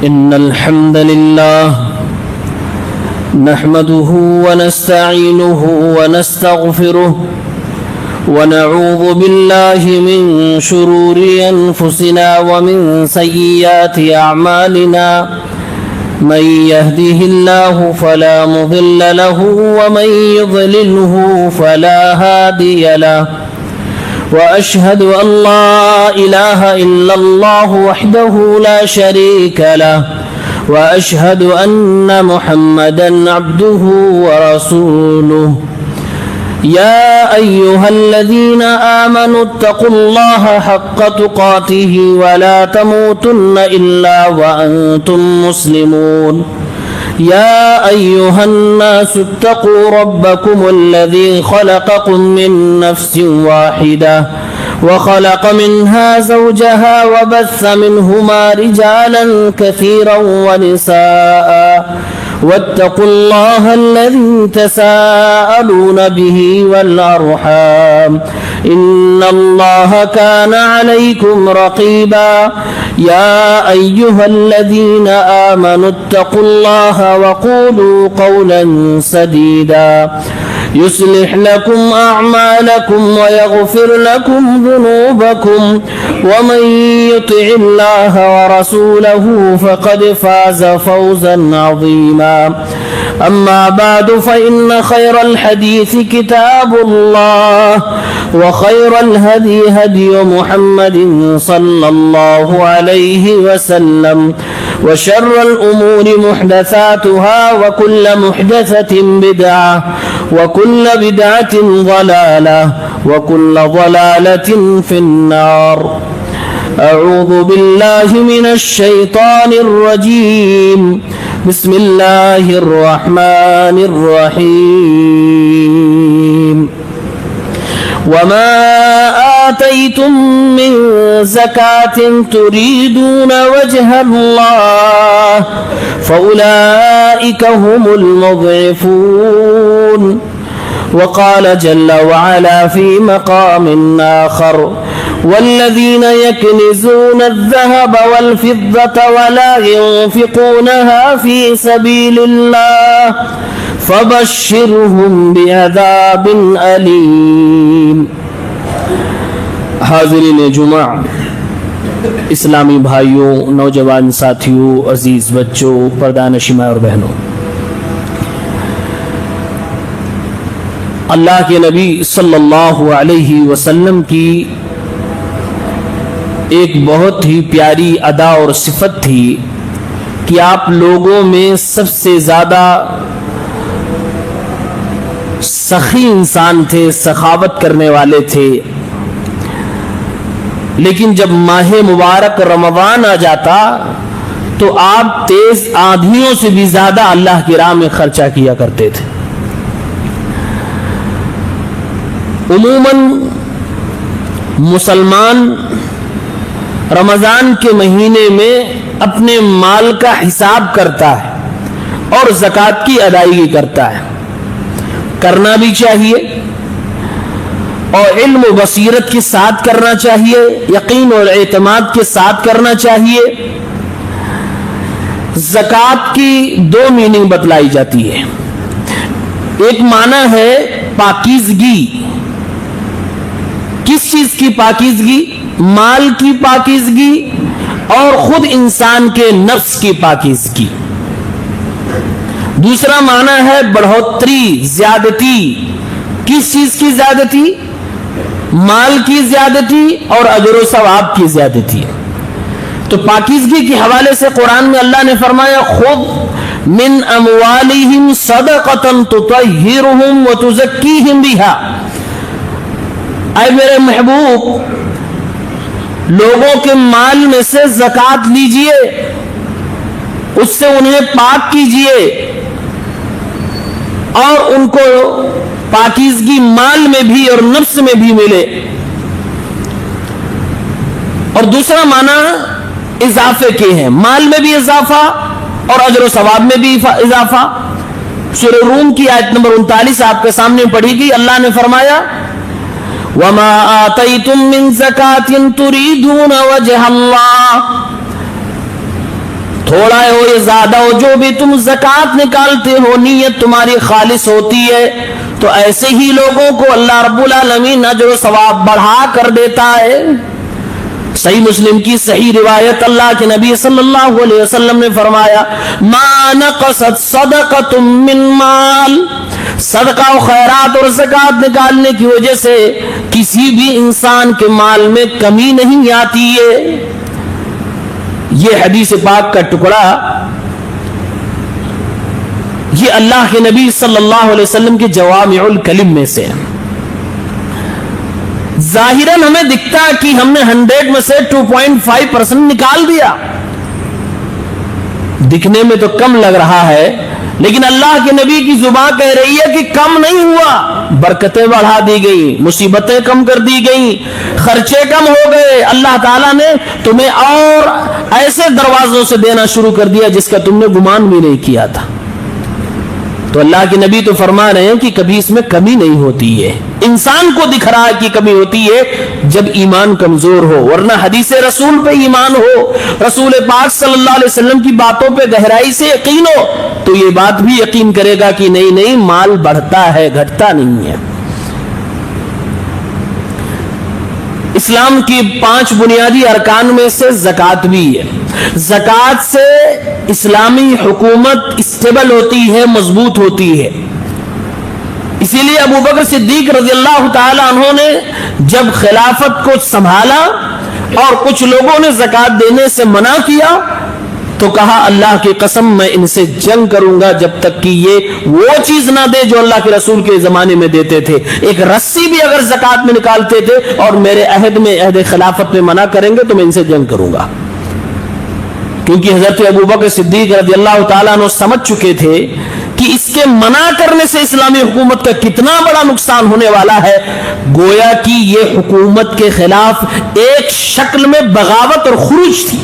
إن الحمد لله نحمده ونستعينه ونستغفره ونعوذ بالله من شرور أنفسنا ومن سيئات أعمالنا من يهده الله فلا مضل له ومن يضلله فلا هادي له وأشهد أن لا إله إلا الله وحده لا شريك له وأشهد أن محمدا عبده ورسوله يا أيها الذين آمنوا اتقوا الله حق تقاته ولا تموتن إلا وأنتم مسلمون يا أيها الناس اتقوا ربكم الذي خلقكم من نفس واحدة وخلق منها زوجها وبث منهما رجالا كثيرا ونساء واتقوا الله الذي تساءلون به والأرحام إن الله كان عليكم رقيبا يا أيها الذين آمنوا اتقوا الله وقولوا قولا سديدا يصلح لكم أعمالكم ويغفر لكم ذنوبكم ومن يطع الله ورسوله فقد فاز فوزا عظيما أما بعد فإن خير الحديث كتاب الله وخير الهدي هدي محمد صلى الله عليه وسلم وشر الأمور محدثاتها وكل محدثة بدعة وكل بدعة ضلالة وكل ضلالة في النار. أعوذ بالله من الشيطان الرجيم. بسم الله الرحمن الرحيم. وما آتيتم من زكاة تريدون وجه الله فأولئك هم المضعفون. وقال جل وعلا في مقام آخر والذين يكنزون الذهب والفضة ولا ينفقونها في سبيل الله فبشرهم بعذاب أليم. حاضرین جمعہ، اسلامی بھائیوں، نوجوان ساتھیوں، عزیز بچوں، پردہ نشین ماں اور بہنوں، اللہ کے نبی صلی اللہ علیہ وسلم کی ایک بہت ہی پیاری ادا اور صفت تھی کہ آپ لوگوں میں سب سے زیادہ سخی انسان تھے، سخاوت کرنے والے تھے. لیکن جب ماہ مبارک رمضان آ جاتا تو آپ تیز آندھیوں سے بھی زیادہ اللہ کی راہ میں خرچہ کیا کرتے تھے. عموماً مسلمان رمضان کے مہینے میں اپنے مال کا حساب کرتا ہے اور زکوٰۃ کی ادائیگی کرتا ہے. کرنا بھی چاہیے اور علم و بصیرت کے ساتھ کرنا چاہیے، یقین اور اعتماد کے ساتھ کرنا چاہیے. زکوٰۃ کی دو میننگ بتلائی جاتی ہے. ایک معنی ہے پاکیزگی. کس چیز کی پاکیزگی؟ مال کی پاکیزگی اور خود انسان کے نفس کی پاکیزگی. دوسرا معنی ہے بڑھوتری، زیادتی. کس چیز کی زیادتی؟ مال کی زیادتی اور اجر و ثواب کی زیادتی. تو پاکیزگی کے حوالے سے قرآن میں اللہ نے فرمایا خذ من اموالہم صدقۃ تطہرہم وتزکیہم بہا. اے میرے محبوب، لوگوں کے مال میں سے زکوٰۃ لیجئے، اس سے انہیں پاک کیجئے اور ان کو پاکیزگی مال میں بھی اور نفس میں بھی ملے. اور دوسرا معنی اضافے کے ہیں، مال میں بھی اضافہ اور اجر و ثواب میں بھی اضافہ. سورہ روم کی آیت نمبر 39 آپ کے سامنے پڑھی گئی. اللہ نے فرمایا وَمَا آتَيْتُم مِّن زَكَاةٍ تُرِيدُونَ وَجْهَ اللَّهِ. تھوڑا ہو یا زیادہ ہو، جو بھی تم زکات نکالتے ہو نیت تمہاری خالص ہوتی ہے تو ایسے ہی لوگوں کو اللہ رب العالمین اجر و ثواب بڑھا کر دیتا ہے۔ صحیح مسلم کی صحیح روایت، اللہ کے نبی صلی اللہ علیہ وسلم نے فرمایا ما نقصت صدقۃ من مال، صدقہ و خیرات اور زکات نکالنے کی وجہ سے کسی بھی انسان کے مال میں کمی نہیں آتی ہے۔ یہ حدیث پاک کا ٹکڑا یہ اللہ کے نبی صلی اللہ علیہ وسلم کے جوامع الکلم میں سے ظاہراً ہمیں دکھتا کہ ہم نے 100 میں سے 2.5% نکال دیا، دکھنے میں تو کم لگ رہا ہے، لیکن اللہ کے نبی کی زبان کہہ رہی ہے کہ کم نہیں ہوا، برکتیں بڑھا دی گئی، مصیبتیں کم کر دی گئی، خرچے کم ہو گئے، اللہ تعالیٰ نے تمہیں اور ایسے دروازوں سے دینا شروع کر دیا جس کا تم نے گمان بھی نہیں کیا تھا۔ تو اللہ کے نبی تو فرما رہے ہیں کہ کبھی اس میں کمی نہیں ہوتی ہے، انسان کو دکھ رہا ہے کہ کمی ہوتی ہے جب ایمان کمزور ہو، ورنہ حدیث رسول پہ ایمان ہو، رسول پاک صلی اللہ علیہ وسلم کی باتوں پہ گہرائی سے یقین ہو تو یہ بات بھی یقین کرے گا کہ نہیں مال بڑھتا ہے، گھٹتا نہیں ہے۔ اسلام کی 5 بنیادی ارکان میں سے زکات بھی ہے۔ زکات سے اسلامی حکومت اسٹیبل ہوتی ہے، مضبوط ہوتی ہے۔ اسی لیے ابو بکر صدیق رضی اللہ تعالی عنہ نے جب خلافت کو سنبھالا اور کچھ لوگوں نے زکات دینے سے منع کیا تو کہا اللہ کی قسم میں ان سے جنگ کروں گا جب تک کہ یہ وہ چیز نہ دے جو اللہ کے رسول کے زمانے میں دیتے تھے، ایک رسی بھی اگر زکات میں نکالتے تھے اور میرے عہد خلافت میں منع کریں گے تو میں ان سے جنگ کروں گا، کیونکہ حضرت ابو بکر صدیق رضی اللہ تعالیٰ عنہ سمجھ چکے تھے کہ اس کے منع کرنے سے اسلامی حکومت کا کتنا بڑا نقصان ہونے والا ہے، گویا کہ یہ حکومت کے خلاف ایک شکل میں بغاوت اور خروج تھی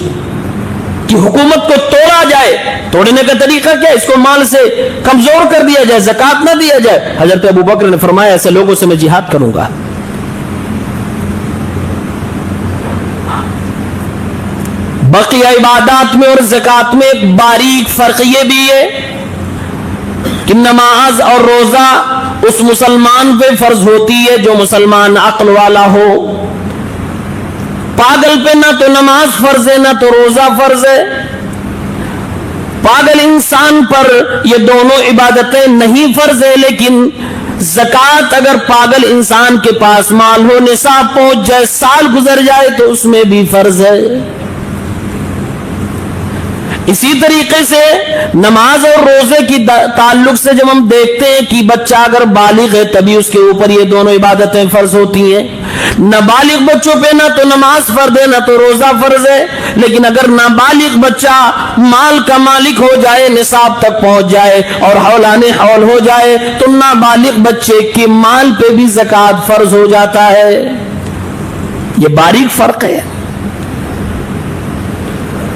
کہ حکومت کو توڑا جائے۔ توڑنے کا طریقہ کیا؟ اس کو مال سے کمزور کر دیا جائے، زکات نہ دیا جائے۔ حضرت ابو بکر نے فرمایا ایسے لوگوں سے میں جہاد کروں گا۔ بقیہ عبادات میں اور زکات میں ایک باریک فرق یہ بھی ہے کہ نماز اور روزہ اس مسلمان پہ فرض ہوتی ہے جو مسلمان عقل والا ہو، پاگل پہ نہ تو نماز فرض ہے نہ تو روزہ فرض ہے۔ پاگل انسان پر یہ دونوں عبادتیں نہیں فرض ہے، لیکن زکات اگر پاگل انسان کے پاس مال ہو، نصاب پہنچ جائے، سال گزر جائے تو اس میں بھی فرض ہے۔ اسی طریقے سے نماز اور روزے کی تعلق سے جب ہم دیکھتے ہیں کہ بچہ اگر بالغ ہے تبھی اس کے اوپر یہ دونوں عبادتیں فرض ہوتی ہیں۔ نابالغ بچوں پہ نہ تو نماز فرض ہے نہ تو روزہ فرض ہے، لیکن اگر نابالغ بچہ مال کا مالک ہو جائے، نصاب تک پہنچ جائے اور حولان حول ہو جائے تو نابالغ بچے کے مال پہ بھی زکات فرض ہو جاتا ہے۔ یہ باریک فرق ہے۔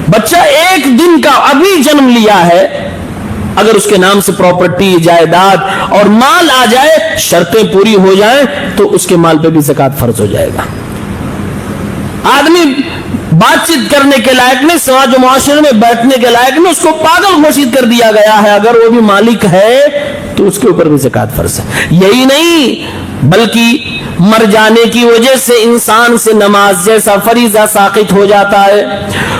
بچہ ایک دن کا ابھی جنم لیا ہے، اگر اس کے نام سے پراپرٹی، جائیداد اور مال آ جائے، شرطیں پوری ہو جائیں تو اس کے مال پہ بھی زکات فرض ہو جائے گا۔ آدمی بات چیت کرنے کے لائق نہیں، سماج و معاشرے میں بیٹھنے کے لائق نہیں، اس کو پاگل گھوشت کر دیا گیا ہے، اگر وہ بھی مالک ہے تو اس کے اوپر بھی زکات فرض ہے۔ یہی نہیں بلکہ مر جانے کی وجہ سے انسان سے نماز جیسا فریضہ ساقط ہو جاتا ہے،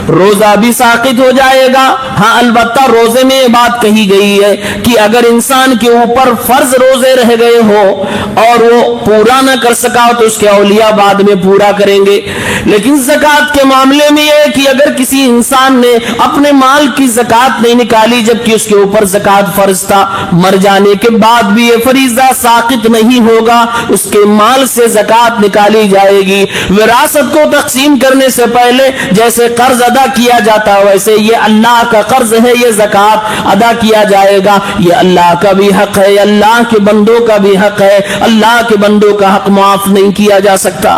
روزہ بھی ساقط ہو جائے گا۔ ہاں البتہ روزے میں یہ بات کہی گئی ہے کہ اگر انسان کے اوپر فرض روزے رہ گئے ہو اور وہ پورا نہ کر سکا تو اس کے اولیاء بعد میں پورا کریں گے۔ لیکن زکات کے معاملے میں یہ ہے کہ اگر کسی انسان نے اپنے مال کی زکات نہیں نکالی جبکہ اس کے اوپر زکات فرض تھا، مر جانے کے بعد بھی یہ فریضہ ساقط نہیں ہوگا، اس کے مال سے زکات نکالی جائے گی۔ وراثت کو تقسیم کرنے سے پہلے جیسے قرض ادا کیا جاتا ہے ویسے یہ اللہ کا قرض ہے، یہ زکات ادا کیا جائے گا۔ یہ اللہ کا بھی حق ہے، اللہ کے بندوں کا بھی حق ہے، اللہ کے بندوں کا حق معاف نہیں کیا جا سکتا۔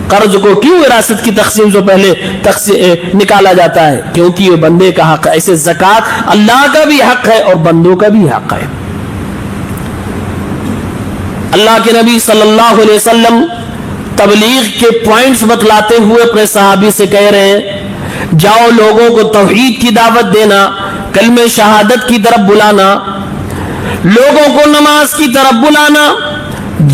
قرض کو کیوں وراثت کی تقسیم سے پہلے نکالا جاتا ہے؟ کیونکہ یہ بندے کا حق ہے۔ ایسے زکات اللہ کا بھی حق ہے اور بندوں کا بھی حق ہے۔ اللہ کے نبی صلی اللہ علیہ وسلم تبلیغ کے پوائنٹس بتلاتے ہوئے اپنے صحابی سے کہہ رہے ہیں جاؤ لوگوں کو توحید کی دعوت دینا، کلمہ شہادت کی طرف بلانا، لوگوں کو نماز کی طرف بلانا۔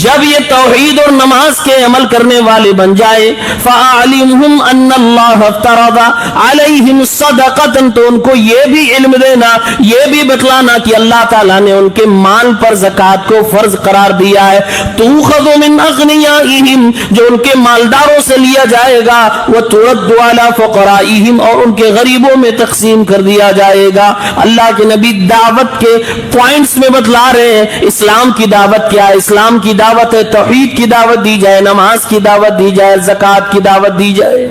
جب یہ توحید اور نماز کے عمل کرنے والے بن جائے، فَأَعْلِمْهُمْ أَنَّ اللَّهَ افْتَرَضَ عَلَيْهِمْ صَدَقَةً، تو ان کو یہ بھی علم دینا، یہ بھی بتلانا کہ اللہ تعالیٰ نے ان کے مال پر زکوٰۃ کو فرض قرار دیا ہے۔ تُؤْخَذُ مِنْ أَغْنِيَائِهِمْ، جو ان کے مالداروں سے لیا جائے گا، وَتُرَدُّ عَلَى فُقَرَائِهِمْ، اور ان کے غریبوں میں تقسیم کر دیا جائے گا۔ اللہ کے نبی دعوت کے پوائنٹس میں بتلا رہے ہیں اسلام کی دعوت کیا ہے۔ اسلام کی دعوت ہے توحید کی دعوت دی جائے، نماز کی دعوت دی جائے، زکوٰۃ کی دعوت دی جائے۔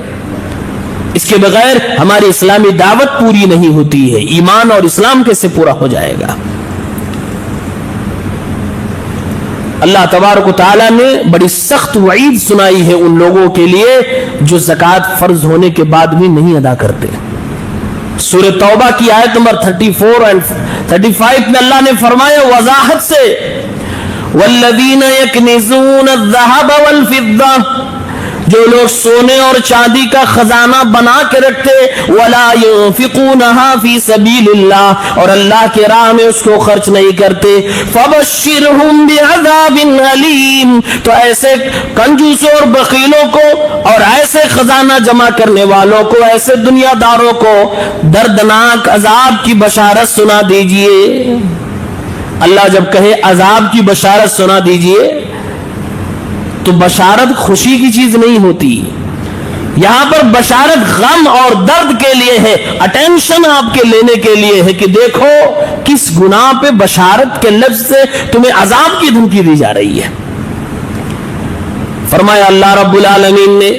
اس کے بغیر ہماری اسلامی دعوت پوری نہیں ہوتی ہے۔ ایمان اور اسلام کیسے پورا ہو جائے گا؟ اللہ تبارک و تعالیٰ نے بڑی سخت وعید سنائی ہے ان لوگوں کے لیے جو زکوٰۃ فرض ہونے کے بعد بھی نہیں ادا کرتے۔ سورہ توبہ کی آیت نمبر 34 اور 35 میں اللہ نے فرمایا وضاحت سے، والذین یکنزون الذہب والفضہ، جو لوگ سونے اور چاندی کا خزانہ بنا کے رکھتے، ولا ينفقونها فی سبیل اللہ، اور اللہ کے راہ میں اس کو خرچ نہیں کرتے، فبشرهم بعذاب علیم، تو ایسے کنجوسوں اور بخیلوں کو اور ایسے خزانہ جمع کرنے والوں کو، ایسے دنیا داروں کو دردناک عذاب کی بشارت سنا دیجئے۔ اللہ جب کہے عذاب کی بشارت سنا دیجئے تو بشارت خوشی کی چیز نہیں ہوتی، یہاں پر بشارت غم اور درد کے لیے ہے، اٹینشن آپ کے لینے کے لیے ہے کہ دیکھو کس گناہ پہ بشارت کے لفظ سے تمہیں عذاب کی دھمکی دی جا رہی ہے۔ فرمایا اللہ رب العالمین نے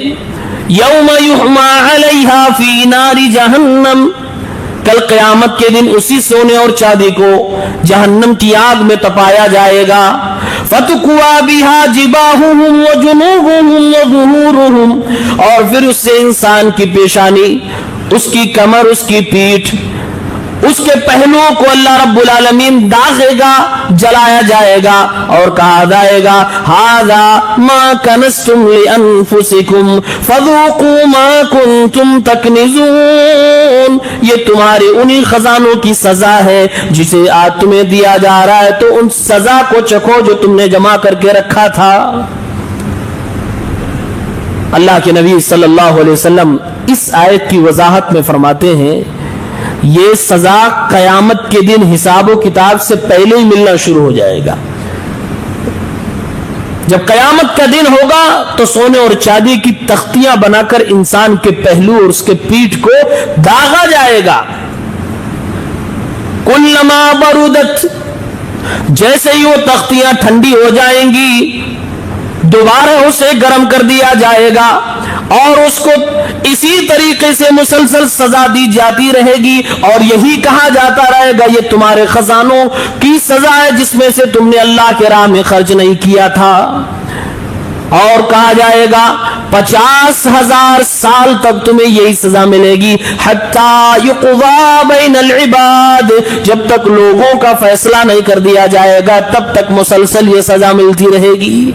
یوم یحما علیہا فی نار جہنم، کل قیامت کے دن اسی سونے اور چاندی کو جہنم کی آگ میں تپایا جائے گا، فَتُكْوَى بِهَا جِبَاهُهُمْ وَجُنُوبُهُمْ وَظُهُورُهُمْ، اور پھر اس سے انسان کی پیشانی، اس کی کمر، اس کی پیٹھ، اس کے پہلوؤں کو اللہ رب العالمین داغے گا، جلایا جائے گا اور کہا جائے گا هَذَا مَا كَنَزْتُمْ لِأَنفُسِكُمْ فَذُوقُوا مَا كُنْتُمْ تَكْنِزُونَ، یہ تمہارے انہی خزانوں کی سزا ہے جسے آج تمہیں دیا جا رہا ہے، تو ان سزا کو چکھو جو تم نے جمع کر کے رکھا تھا۔ اللہ کے نبی صلی اللہ علیہ وسلم اس آیت کی وضاحت میں فرماتے ہیں یہ سزا قیامت کے دن حساب و کتاب سے پہلے ہی ملنا شروع ہو جائے گا۔ جب قیامت کا دن ہوگا تو سونے اور چاندی کی تختیاں بنا کر انسان کے پہلو اور اس کے پیٹھ کو داغا جائے گا۔ کلما برودت، جیسے ہی وہ تختیاں ٹھنڈی ہو جائیں گی دوبارہ اسے گرم کر دیا جائے گا، اور اس کو اسی طریقے سے مسلسل سزا دی جاتی رہے گی، اور یہی کہا جاتا رہے گا یہ تمہارے خزانوں کی سزا ہے جس میں سے تم نے اللہ کے راہ میں خرچ نہیں کیا تھا۔ اور کہا جائے گا 50,000 سال تک تمہیں یہی سزا ملے گی، حتی یقضی بین العباد، جب تک لوگوں کا فیصلہ نہیں کر دیا جائے گا تب تک مسلسل یہ سزا ملتی رہے گی۔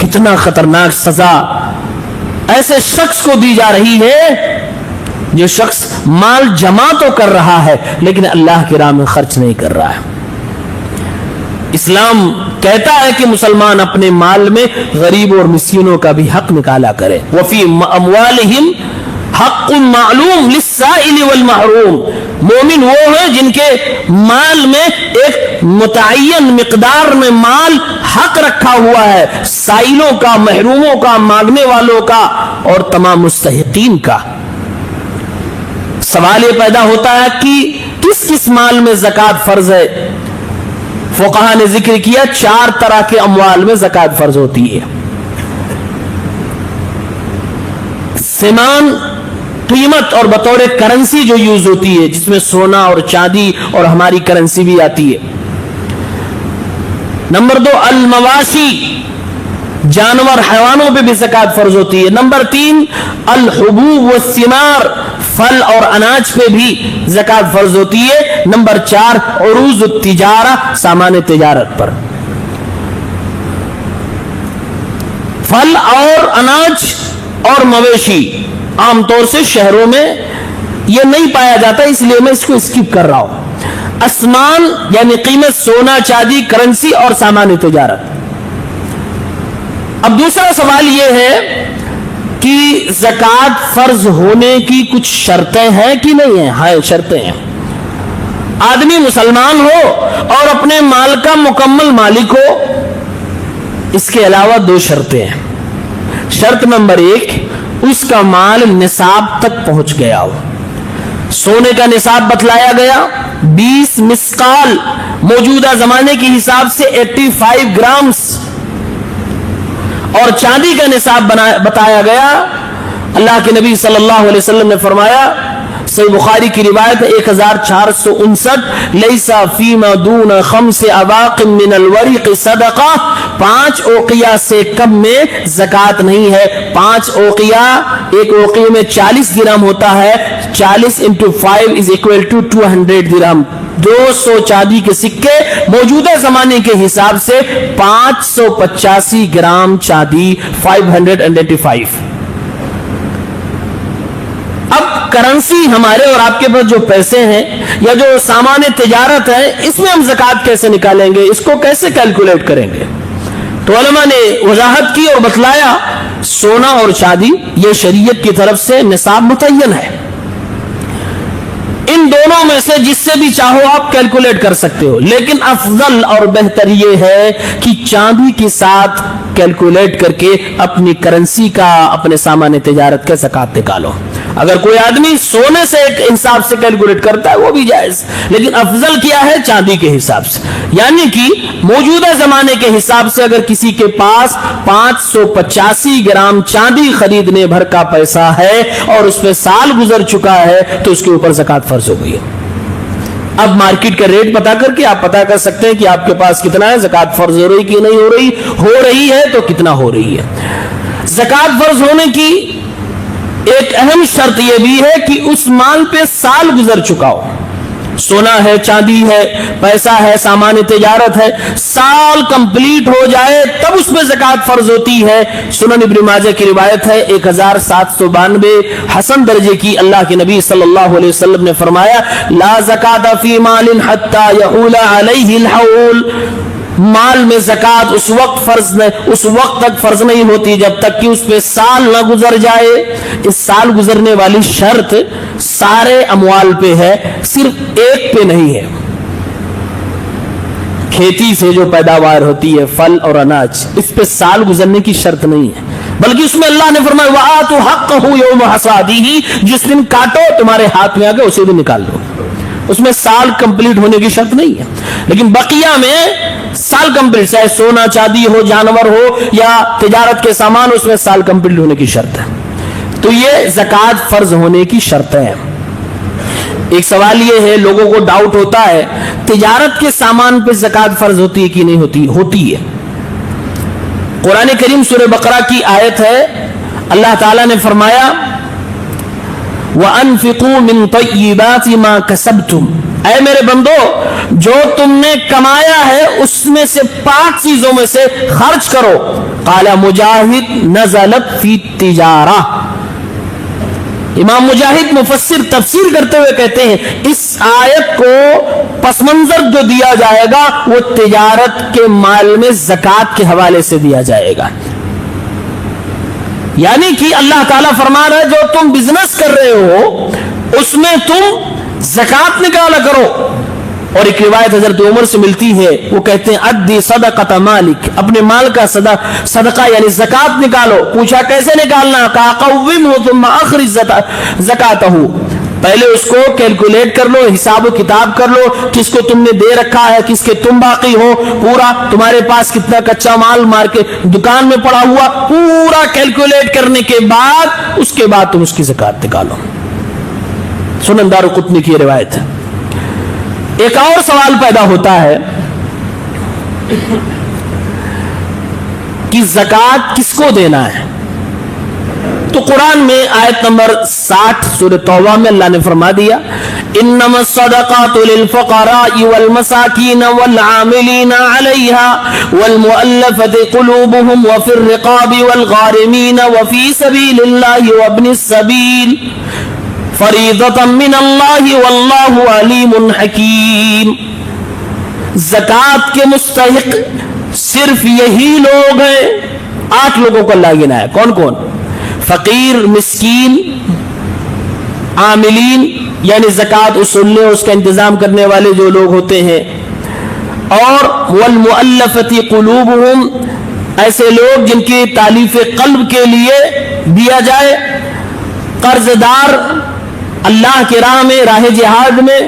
کتنا خطرناک سزا ایسے شخص کو دی جا رہی ہے جو شخص مال جمع تو کر رہا ہے لیکن اللہ کی راہ میں خرچ نہیں کر رہا ہے۔ اسلام کہتا ہے کہ مسلمان اپنے مال میں غریبوں اور مسکینوں کا بھی حق نکالا کرے، وفی اموالہم حق معلوم للسائل والمحروم، مومن وہ ہیں جن کے مال میں ایک متعین مقدار میں مال حق رکھا ہوا ہے، سائلوں کا، محروموں کا، مانگنے والوں کا اور تمام مستحقین کا۔ سوال یہ پیدا ہوتا ہے کہ کس کس مال میں زکوٰۃ فرض ہے؟ فقہا نے ذکر کیا 4 طرح کے اموال میں زکوٰۃ فرض ہوتی ہے۔ سیمان، قیمت اور بطور کرنسی جو یوز ہوتی ہے، جس میں سونا اور چاندی اور ہماری کرنسی بھی آتی ہے۔ نمبر 2 المواشی، جانور حیوانوں پہ بھی زکوٰۃ فرض ہوتی ہے۔ نمبر 3 الحبوب والثمار، پھل اور اناج پہ بھی زکوٰۃ فرض ہوتی ہے۔ نمبر 4 عروض التجارہ، سامان تجارت پر، پھل اور اناج اور مویشی عام طور سے شہروں میں یہ نہیں پایا جاتا، اس لیے میں اس کو اسکپ کر رہا ہوں. اسمان یعنی قیمت، سونا چاندی، کرنسی اور سامان تجارت. اب دوسرا سوال یہ ہے کہ زکوٰۃ فرض ہونے کی کچھ شرطیں ہیں کہ نہیں ہیں؟ ہاں شرطیں ہیں. آدمی مسلمان ہو اور اپنے مال کا مکمل مالک ہو. اس کے علاوہ دو شرطیں ہیں. شرط نمبر 1، اس کا مال نصاب تک پہنچ گیا ہو. سونے کا نصاب بتلایا گیا 20 مسقال، موجودہ زمانے کے حساب سے 85 گرامز، اور چاندی کا نصاب بتایا گیا. اللہ کے نبی صلی اللہ علیہ وسلم نے فرمایا، صحیح بخاری کی روایت 1459، لیسا فیما دون 5 اواق من الورق صدقہ، 5 اوقیہ سے کم میں زکوٰۃ نہیں ہے. 5 اوقیہ، ایک اوقیہ میں 40 درہم ہوتا ہے، 40 into 5 is equal to 200 درہم. 200 چاندی کے سکے موجودہ زمانے کے حساب سے 585 گرام چاندی، 585. اب کرنسی ہمارے اور آپ کے پاس جو پیسے ہیں یا جو سامان تجارت ہے، اس میں ہم زکوٰۃ کیسے نکالیں گے؟ اس کو کیسے کیلکولیٹ کریں گے؟ تو علماء نے وضاحت کی اور بتلایا، سونا اور چاندی یہ شریعت کی طرف سے نصاب متعین ہے. ان دونوں میں سے جس سے بھی چاہو آپ کیلکولیٹ کر سکتے ہو، لیکن افضل اور بہتر یہ ہے کہ چاندی کے ساتھ کیلکولیٹ کر کے اپنی کرنسی کا، اپنے سامان تجارت کا زکوٰۃ نکالو. اگر کوئی آدمی سونے سے ایک حساب سے کیلکولیٹ کرتا ہے وہ بھی جائز، لیکن افضل کیا ہے؟ چاندی کے حساب سے. یعنی کہ موجودہ زمانے کے حساب سے اگر کسی کے پاس 585 گرام چاندی خریدنے بھر کا پیسہ ہے اور اس پہ سال گزر چکا ہے تو اس کے اوپر زکوٰۃ فرض ہو گئی ہے. اب مارکیٹ کا ریٹ پتا کر کے آپ پتا کر سکتے ہیں کہ آپ کے پاس کتنا ہے، زکوٰۃ فرض ہو رہی کہ نہیں ہو رہی، ہو رہی ہے تو کتنا ہو رہی ہے. زکوٰۃ فرض ہونے کی ایک اہم شرط یہ بھی ہے کہ اس مال پہ سال گزر چکا ہو. سونا ہے، چاندی ہے، پیسہ ہے، سامان تجارت ہے، سال کمپلیٹ ہو جائے تب اس میں زکوٰۃ فرض ہوتی ہے. سنن ابن ماجہ کی روایت ہے 1792 حسن درجے کی. اللہ کے نبی صلی اللہ علیہ وسلم نے فرمایا، لا زکوٰۃ فی مال حتی یحول علیہ الحول. مال میں زکوٰۃ اس وقت تک فرض نہیں ہوتی جب تک کہ اس پہ سال نہ گزر جائے. اس سال گزرنے والی شرط سارے اموال پہ ہے، صرف ایک پہ نہیں ہے. کھیتی سے جو پیداوار ہوتی ہے، پھل اور اناج، اس پہ سال گزرنے کی شرط نہیں ہے، بلکہ اس میں اللہ نے فرمایا وَآتُوا حَقَّهُ يَوْمَ حَصَادِهِ، جس دن کاٹو تمہارے ہاتھ میں آ گئے اسی دن نکال لو. اس میں سال کمپلیٹ ہونے کی شرط نہیں ہے. لیکن بقیہ میں سال کمپلیٹ، چاہے سونا چاندی ہو، جانور ہو یا تجارت کے سامان، اس میں سال کمپلیٹ ہونے کی شرط ہے. تو یہ زکوٰۃ فرض ہونے کی شرط ہے. ایک سوال یہ ہے، لوگوں کو ڈاؤٹ ہوتا ہے تجارت کے سامان پہ زکوٰۃ فرض ہوتی ہے کہ نہیں ہوتی؟ ہوتی ہے. قرآن کریم سورہ بقرہ کی آیت ہے، اللہ تعالیٰ نے فرمایا وَأَنفِقُوا مِن طَيِّبَاتِ مَا كَسَبْتُمْ، اے میرے بندو جو تم نے کمایا ہے اس میں سے پاک چیزوں میں سے خرچ کرو. قال مجاہد نزلت فی التجارہ. امام مجاہد مفسر تفسیر کرتے ہوئے کہتے ہیں اس آیت کو پس منظر جو دیا جائے گا وہ تجارت کے مال میں زکوٰۃ کے حوالے سے دیا جائے گا. یعنی کہ اللہ تعالیٰ فرما رہا ہے جو تم بزنس کر رہے ہو اس میں تم زکوٰۃ نکالا کرو. اور ایک روایت حضرت عمر سے ملتی ہے، وہ کہتے ہیں ادی صدقۃ مالک، اپنے مال کا صدقہ یعنی زکوٰۃ نکالو. پوچھا کیسے نکالنا؟ کہا قومہ ثم اخرج زکاتہ، پہلے اس کو کیلکولیٹ کر لو، حساب و کتاب کر لو، کس کو تم نے دے رکھا ہے، کس کے تم باقی ہو، پورا تمہارے پاس کتنا کچا مال مارکیٹ دکان میں پڑا ہوا، پورا کیلکولیٹ کرنے کے بعد اس کے بعد تم اس کی زکات نکالو. سنن دارقطنی کی روایت ہے. ایک اور سوال پیدا ہوتا ہے کہ زکات کس کو دینا ہے؟ تو قرآن میں آیت نمبر 60 سورہ توبہ میں اللہ نے فرما دیا انما الصدقات للفقراء والمساكين والعاملين عليها والمؤلفة قلوبهم وفي الرقاب والغارمين وفي سبيل الله وابن السبيل فریضۃ من اللہ واللہ علیم حکیم. زکوٰۃ کے مستحق صرف یہی لوگ ہیں. 8 لوگوں کو اللہ گنا ہے. کون کون؟ فقیر، مسکین، عاملین یعنی زکوٰۃ اصولنے اس کا انتظام کرنے والے جو لوگ ہوتے ہیں، اور والمؤلفۃ قلوبہم ایسے لوگ جن کی تالیف قلب کے لیے دیا جائے، قرض دار اللہ کی راہ میں، راہ جہاد میں،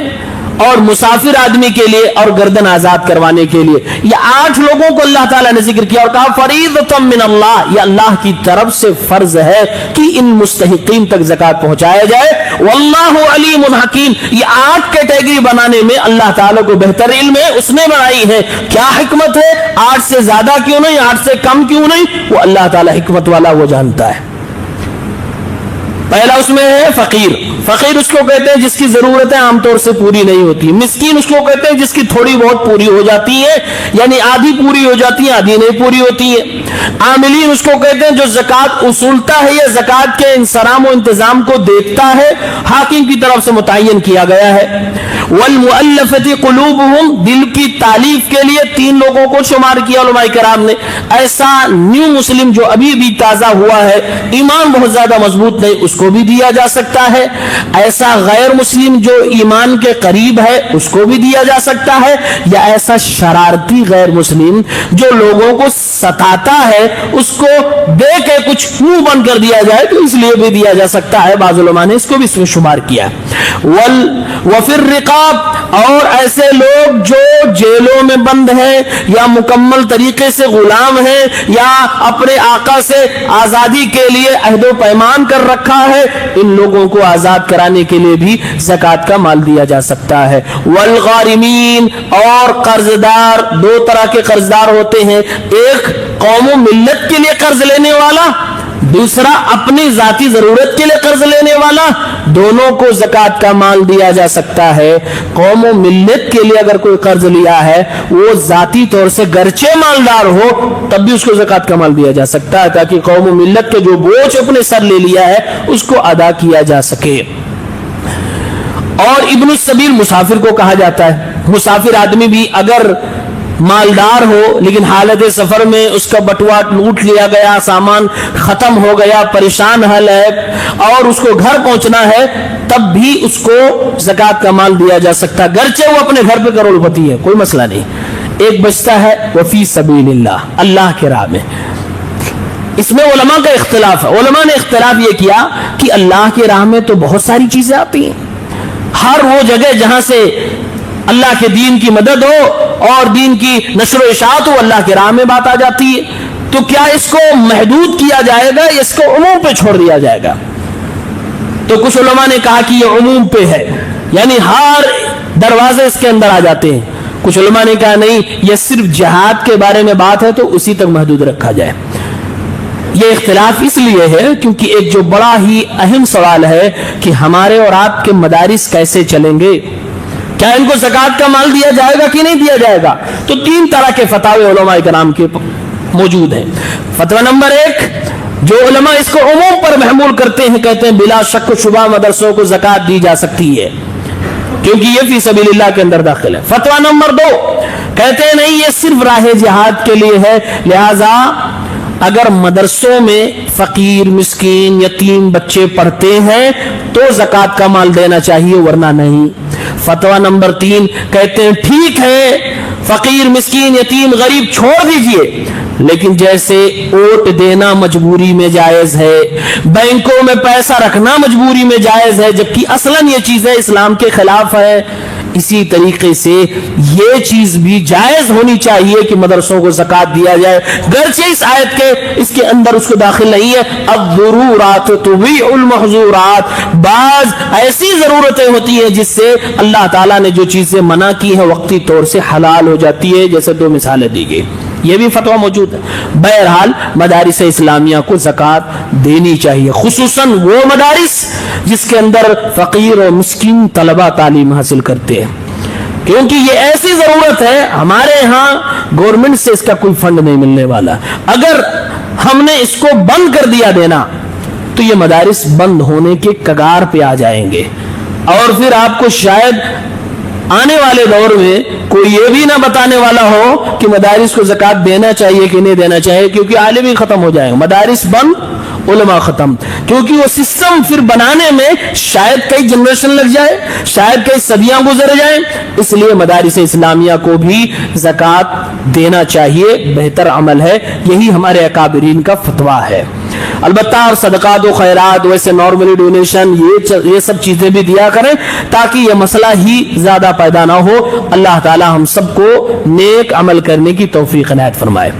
اور مسافر آدمی کے لیے، اور گردن آزاد کروانے کے لیے. یہ 8 لوگوں کو اللہ تعالیٰ نے ذکر کیا اور کہا فریضۃ من اللہ، یہ اللہ کی طرف سے فرض ہے کہ ان مستحقین تک زکوٰۃ پہنچایا جائے. واللہ علیم حکیم. یہ 8 کیٹیگری بنانے میں اللہ تعالیٰ کو بہتر علم ہے، اس نے بنائی ہے. کیا حکمت ہے؟ 8 سے زیادہ کیوں نہیں، 8 سے کم کیوں نہیں، وہ اللہ تعالیٰ حکمت والا، وہ جانتا ہے. پہلا اس میں ہے فقیر. فقیر اس کو کہتے ہیں جس کی ضرورتیں عام طور سے پوری نہیں ہوتی. مسکین اس کو کہتے ہیں جس کی تھوڑی بہت پوری ہو جاتی ہے، یعنی آدھی پوری ہو جاتی ہے، آدھی نہیں پوری ہوتی ہے. عاملین اس کو کہتے ہیں جو زکوٰۃ اصولتا ہے یا زکوٰۃ کے انصرام و انتظام کو دیکھتا ہے، حاکم کی طرف سے متعین کیا گیا ہے. والمؤلفۃ قلوبہم، دل کی تالیف کے لیے 3 لوگوں کو شمار کیا علماء کرام نے. ایسا نیو مسلم جو ابھی بھی تازہ ہوا ہے، ایمان بہت زیادہ مضبوط نہیں، اس کو بھی دیا جا سکتا ہے. ایسا غیر مسلم جو ایمان کے قریب ہے، اس کو بھی دیا جا سکتا ہے. یا ایسا شرارتی غیر مسلم جو لوگوں کو ستاتا ہے، اس کو دے کے کچھ منہ بند کر دیا جائے تو اس لیے بھی دیا جا سکتا ہے. بعض علماء نے اس کو بھی اس میں شمار کیا. وفی الرقاب، اور ایسے لوگ جو جیلوں میں بند ہیں یا مکمل طریقے سے غلام ہیں یا اپنے آقا سے آزادی کے لیے عہد و پیمان کر رکھا ہے، ان لوگوں کو آزاد کرانے کے لیے بھی زکوٰۃ کا مال دیا جا سکتا ہے. والغارمین، اور قرض دار. 2 طرح کے قرض دار ہوتے ہیں، ایک قوم و ملت کے لیے قرض لینے والا، دوسرا اپنی ذاتی ضرورت کے لیے قرض لینے والا. دونوں کو زکوٰۃ کا مال دیا جا سکتا ہے. قوم و ملت کے لیے اگر کوئی قرض لیا ہے، وہ ذاتی طور سے گرچہ مالدار ہو تب بھی اس کو زکوٰۃ کا مال دیا جا سکتا ہے، تاکہ قوم و ملت کے جو بوجھ اپنے سر لے لیا ہے اس کو ادا کیا جا سکے. اور ابن السبیل مسافر کو کہا جاتا ہے. مسافر آدمی بھی اگر مالدار ہو لیکن حالت سفر میں اس کا بٹوا لوٹ لیا گیا، سامان ختم ہو گیا، پریشان حال ہے اور اس کو گھر پہنچنا ہے، تب بھی اس کو زکوٰۃ کا مال دیا جا سکتا ہے، گرچہ وہ اپنے گھر پہ کروڑ پتی ہے، کوئی مسئلہ نہیں. ایک بچتا ہے وفی سبیل اللہ، اللہ کے راہ میں. اس میں علماء کا اختلاف ہے. علماء نے اختلاف یہ کیا کہ اللہ کی راہ میں تو بہت ساری چیزیں آتی ہیں. ہر وہ جگہ جہاں سے اللہ کے دین کی مدد ہو اور دین کی نشر و اشاعت ہو، اللہ کی راہ میں بات آ جاتی ہے. تو کیا اس کو محدود کیا جائے گا یا اس کو عموم پہ چھوڑ دیا جائے گا؟ تو کچھ علماء نے کہا کہ یہ عموم پہ ہے، یعنی ہر دروازے اس کے اندر آ جاتے ہیں. کچھ علماء نے کہا نہیں، یہ صرف جہاد کے بارے میں بات ہے تو اسی تک محدود رکھا جائے. یہ اختلاف اس لیے ہے کیونکہ ایک جو بڑا ہی اہم سوال ہے کہ ہمارے اور آپ کے مدارس کیسے چلیں گے، کیا ان کو زکوٰۃ کا مال دیا جائے گا کہ نہیں دیا جائے گا؟ تو 3 طرح کے فتاوے علماء کرام کے موجود ہیں. فتویٰ نمبر 1، جو علماء اس کو عموم پر محمول کرتے ہیں، کہتے ہیں بلا شک و شبہ مدرسوں کو زکوٰۃ دی جا سکتی ہے کیونکہ یہ فی سبیل اللہ کے اندر داخل ہے. فتویٰ نمبر 2 کہتے ہیں نہیں، یہ صرف راہ جہاد کے لیے ہے، لہذا اگر مدرسوں میں فقیر، مسکین، یتیم بچے پڑھتے ہیں تو زکوٰۃ کا مال دینا چاہیے، ورنہ نہیں. فتویٰ نمبر 3 کہتے ہیں ٹھیک ہے، فقیر، مسکین، یتیم، غریب چھوڑ دیجئے، لیکن جیسے ووٹ دینا مجبوری میں جائز ہے، بینکوں میں پیسہ رکھنا مجبوری میں جائز ہے جبکہ اصلاً یہ چیزیں اسلام کے خلاف ہے، اسی طریقے سے یہ چیز بھی جائز ہونی چاہیے کہ مدرسوں کو زکوٰۃ دیا جائے، گرچہ اس آیت کے اس کے اندر اس کو داخل نہیں ہے. الضرورات تبیح المحظورات، بعض ایسی ضرورتیں ہوتی ہیں جس سے اللہ تعالیٰ نے جو چیزیں منع کی ہیں وقتی طور سے حلال ہو جاتی ہے، جیسے 2 مثالیں دی گئی. یہ بھی فتویٰ موجود ہے. بہرحال مدارس اسلامیہ کو زکوٰۃ دینی چاہیے، خصوصاً وہ مدارس جس کے اندر فقیر اور مسکین طلبہ تعلیم حاصل کرتے ہیں، کیونکہ یہ ایسی ضرورت ہے، ہمارے ہاں گورنمنٹ سے اس کا کوئی فنڈ نہیں ملنے والا. اگر ہم نے اس کو بند کر دیا دینا تو یہ مدارس بند ہونے کے کگار پہ آ جائیں گے، اور پھر آپ کو شاید آنے والے دور میں کوئی یہ بھی نہ بتانے والا ہو کہ مدارس کو زکوٰۃ دینا چاہیے کہ نہیں دینا چاہیے، کیونکہ عالم ہی ختم ہو جائیں گے، مدارس بند، علماء ختم. کیونکہ وہ سسٹم پھر بنانے میں شاید کئی جنریشن لگ جائے، شاید کئی صدیاں گزر جائیں. اس لیے مدارس اسلامیہ کو بھی زکوٰۃ دینا چاہیے، بہتر عمل ہے، یہی ہمارے اکابرین کا فتویٰ ہے. البتہ اور صدقات و خیرات ویسے نارملی ڈونیشن یہ سب چیزیں بھی دیا کریں تاکہ یہ مسئلہ ہی زیادہ پیدا نہ ہو. اللہ تعالی ہم سب کو نیک عمل کرنے کی توفیق عنایت فرمائے.